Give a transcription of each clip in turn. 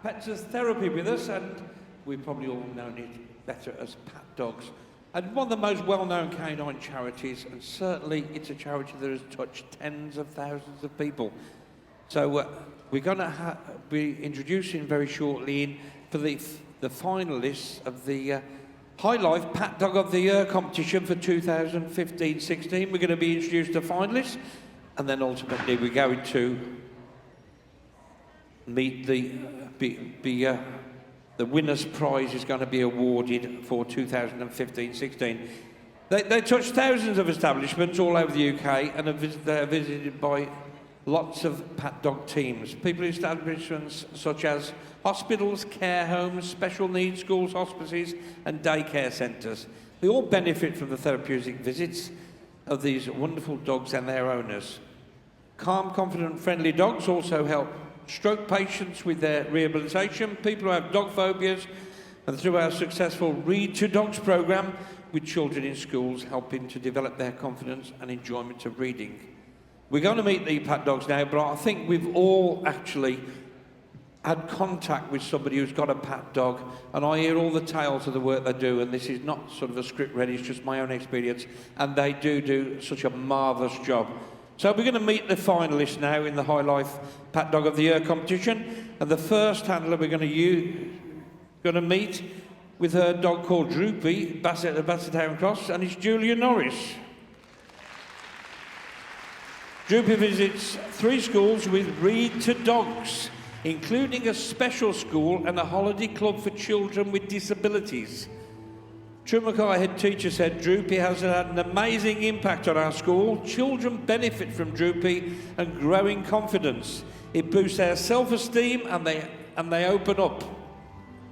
Pets Therapy with us, and we've probably all known it better as Pat Dogs. And one of the most well-known canine charities, and certainly it's a charity that has touched tens of thousands of people. So we're going to be introducing very shortly for the finalists of the High Life Pat Dog of the Year competition for 2015-16. We're going to be introduced to finalists, and then ultimately we're going to meet the winner's prize is going to be awarded for 2015-16. They touch thousands of establishments all over the UK and they're visited by lots of Pat Dog teams. People in establishments such as hospitals, care homes, special needs schools, hospices and daycare centres. They all benefit from the therapeutic visits of these wonderful dogs and their owners. Calm, confident, friendly dogs also help stroke patients with their rehabilitation, people who have dog phobias, and through our successful Read to Dogs programme with children in schools, helping to develop their confidence and enjoyment of reading. We're going to meet the Pat Dogs now, but I think we've all actually had contact with somebody who's got a Pat Dog, and I hear all the tales of the work they do, and this is not sort of a script ready, it's just my own experience, and they do such a marvellous job. So we're going to meet the finalists now in the High Life Pat Dog of the Year competition, and the first handler we're going to meet with her dog called Droopy, Basset at Bassettown Cross, and it's Julia Norris. Droopy visits 3 schools with Read to Dogs, including a special school and a holiday club for children with disabilities. True Mackay head teacher said Droopy has had an amazing impact on our school. Children benefit from Droopy and growing confidence. It boosts their self-esteem and they open up.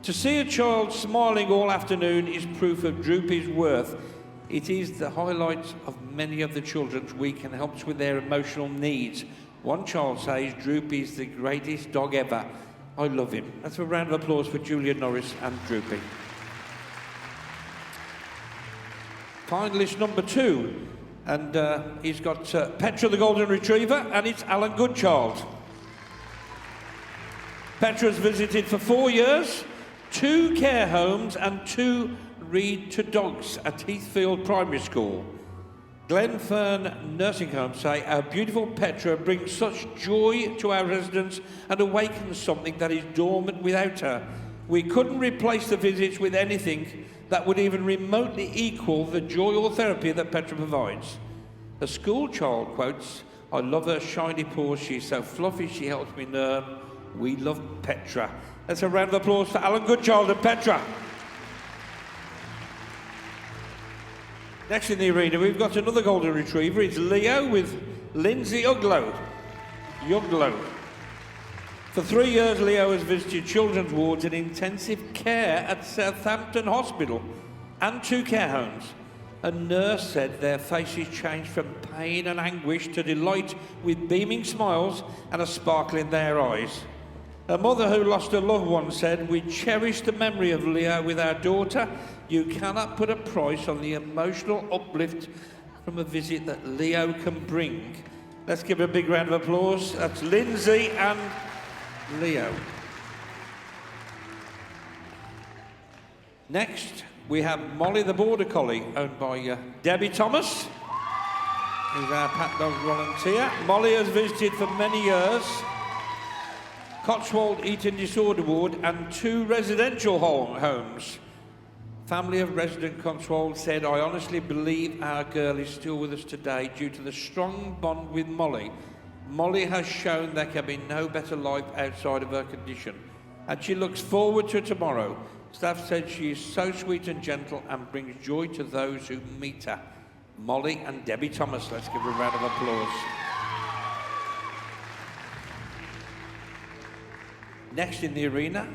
To see a child smiling all afternoon is proof of Droopy's worth. It is the highlight of many of the children's week and helps with their emotional needs. One child says Droopy is the greatest dog ever. I love him. That's a round of applause for Julia Norris and Droopy. Finalist number 2, and he's got Petra the Golden Retriever, and it's Alan Goodchild. Petra's visited for 4 years, 2 care homes and 2 Read to Dogs at Heathfield Primary School. Glenfern Nursing Home say our beautiful Petra brings such joy to our residents and awakens something that is dormant without her. We couldn't replace the visits with anything that would even remotely equal the joy or therapy that Petra provides. A school child quotes, "I love her shiny paws, she's so fluffy, she helps me learn. We love Petra." That's a round of applause for Alan Goodchild and Petra. Next in the arena, we've got another Golden Retriever. It's Leo with Lindsay Uglow. For 3 years, Leo has visited children's wards and intensive care at Southampton Hospital and 2 care homes. A nurse said their faces changed from pain and anguish to delight with beaming smiles and a sparkle in their eyes. A mother who lost a loved one said, "We cherish the memory of Leo with our daughter. You cannot put a price on the emotional uplift from a visit that Leo can bring." Let's give a big round of applause. That's Lindsay and Leo. Next, we have Molly the Border Collie, owned by Debbie Thomas, who's our Pat Dog volunteer. Molly has visited for many years Cotswold Eating Disorder Ward and 2 residential homes. Family of resident Cotswold said, "I honestly believe our girl is still with us today due to the strong bond with Molly. Molly has shown there can be no better life outside of her condition, and she looks forward to tomorrow." Staff said she is so sweet and gentle and brings joy to those who meet her. Molly and Debbie Thomas. Let's give her a round of applause. Next in the arena,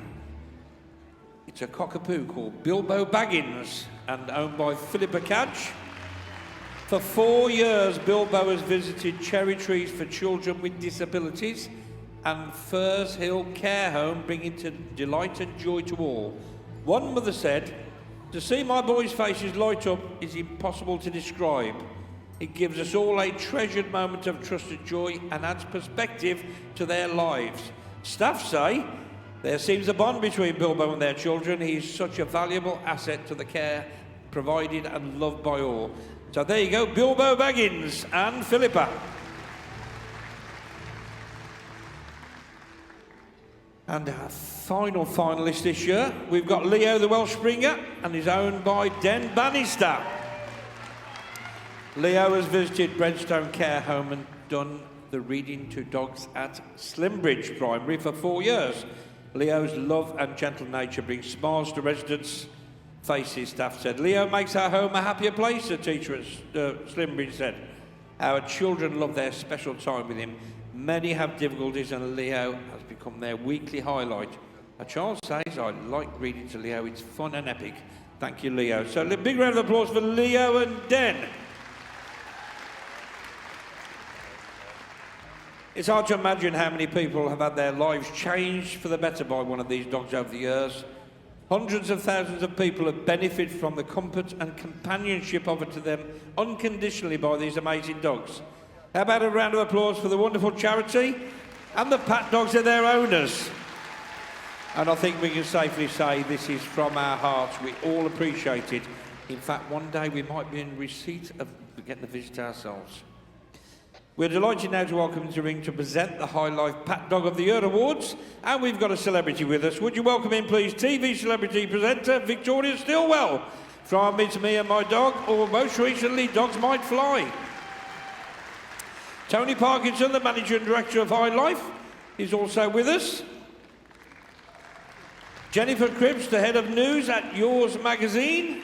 it's a cockapoo called Bilbo Baggins and owned by Philippa Cadge. For 4 years, Bilbo has visited cherry trees for children with disabilities and Furs Hill Care Home, bringing delight and joy to all. One mother said, "To see my boys' faces light up is impossible to describe. It gives us all a treasured moment of trusted joy and adds perspective to their lives." Staff say There seems a bond between Bilbo and their children. He's such a valuable asset to the care provided and loved by all. So there you go, Bilbo Baggins and Philippa. And our final finalist this year, we've got Leo the Welsh Springer, and is owned by Den Bannister. Leo has visited Bredstone Care Home and done the reading to dogs at Slimbridge Primary for 4 years. Leo's love and gentle nature brings smiles to residents' faces, staff said. Leo makes our home a happier place, the teacher at Slimbridge said. Our children love their special time with him. Many have difficulties and Leo has become their weekly highlight. A child says, I like reading to Leo, it's fun and epic. Thank you, Leo. So a big round of applause for Leo and Den. It's hard to imagine how many people have had their lives changed for the better by one of these dogs over the years. Hundreds of thousands of people have benefited from the comfort and companionship offered to them unconditionally by these amazing dogs. How about a round of applause for the wonderful charity and the pat dogs of their owners? And I think we can safely say this is from our hearts. We all appreciate it. In fact, one day we might be in receipt of getting a visit ourselves. We're delighted now to welcome into the ring to present the High Life Pat Dog of the Year Awards. And we've got a celebrity with us. Would you welcome in, please, TV celebrity presenter Victoria Stilwell from It's Me and My Dog, or most recently, Dogs Might Fly. Tony Parkinson, the manager and director of High Life, is also with us. Jennifer Cripps, the head of news at Yours magazine.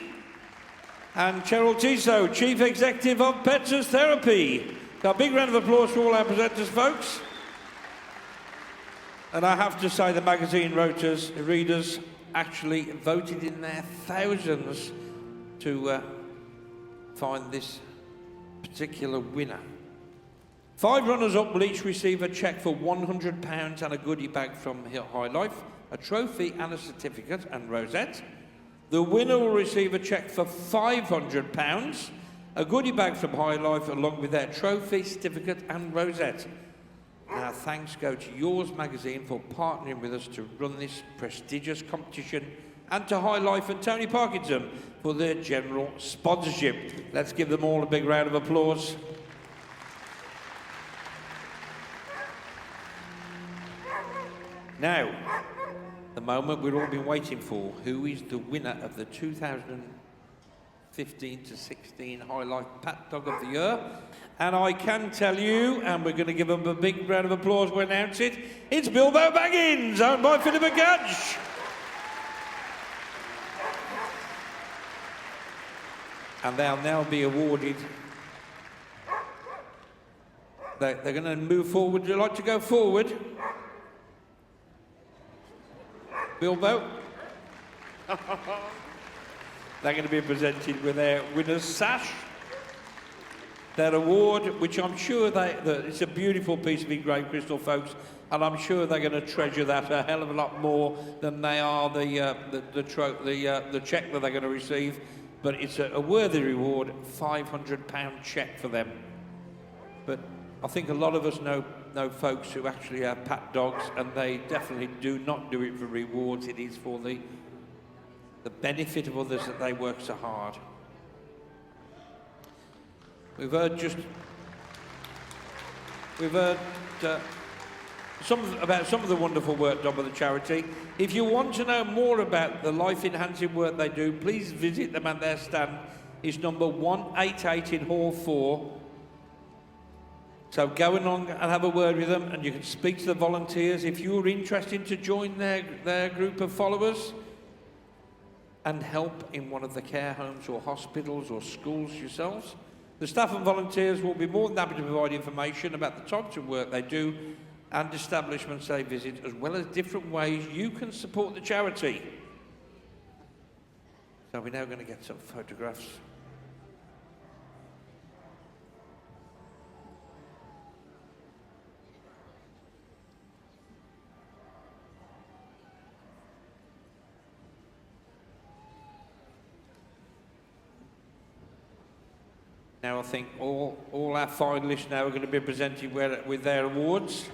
And Cheryl Tissot, chief executive of Pets as Therapy. So a big round of applause for all our presenters, folks. And I have to say the magazine readers actually voted in their thousands to find this particular winner. 5 runners-up will each receive a cheque for £100 and a goodie bag from High Life, a trophy and a certificate and rosette. The winner will receive a cheque for £500, a goodie bag from High Life along with their trophy, certificate and rosette. Now thanks go to Yours magazine for partnering with us to run this prestigious competition, and to High Life and Tony Parkinson for their general sponsorship. Let's give them all a big round of applause. Now, the moment we've all been waiting for. Who is the winner of the 2015 to 16 High Life Pat Dog of the Year? And I can tell you, and we're going to give them a big round of applause when we announce it, it's Bilbo Baggins, owned by Philippa Gadge. And they'll now be awarded. They're going to move forward. Would you like to go forward? Bilbo? They're going to be presented with their winner's sash, their award, which I'm sure it's a beautiful piece of engraved crystal, folks, and I'm sure they're going to treasure that a hell of a lot more than they are the cheque that they're going to receive. But it's a worthy reward, £500 cheque for them. But I think a lot of us know folks who actually have pat dogs, and they definitely do not do it for rewards. It is for the benefit of others that they work so hard. We've heard some of the wonderful work done by the charity. If you want to know more about the life-enhancing work they do, please visit them at their stand. It's number 188 in Hall 4. So go along and have a word with them, and you can speak to the volunteers if you're interested to join their group of followers and help in one of the care homes or hospitals or schools yourselves. The staff and volunteers will be more than happy to provide information about the types of work they do and establishments they visit, as well as different ways you can support the charity. So we're now going to get some photographs. Now I think all our finalists now are going to be presented with their awards.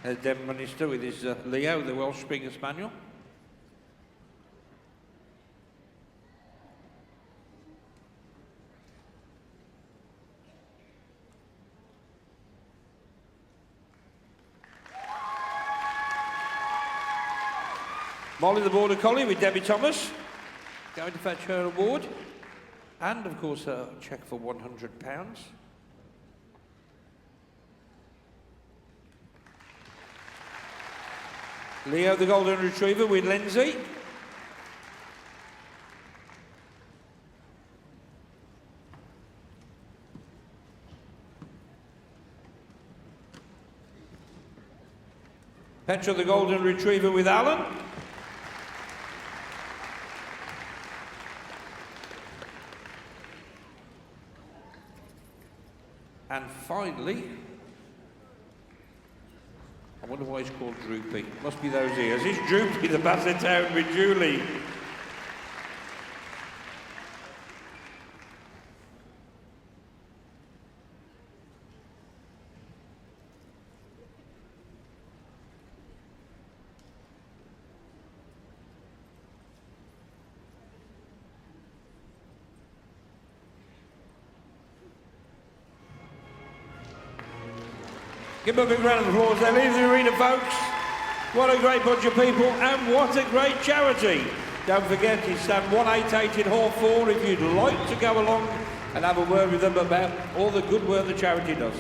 Den Minister with his Leo, the Welsh Springer Spaniel. Molly the Border Collie with Debbie Thomas, going to fetch her award. And, of course, a cheque for £100. Leo the Golden Retriever with Lindsay. Petra the Golden Retriever with Alan. And finally, I wonder why he's called Droopy. Must be those ears. It's Droopy the Basset Hound with Julie. Give them a big round of applause. They leave the arena, folks. What a great bunch of people, and what a great charity. Don't forget, it's stand 188 in Hall 4 if you'd like to go along and have a word with them about all the good work the charity does.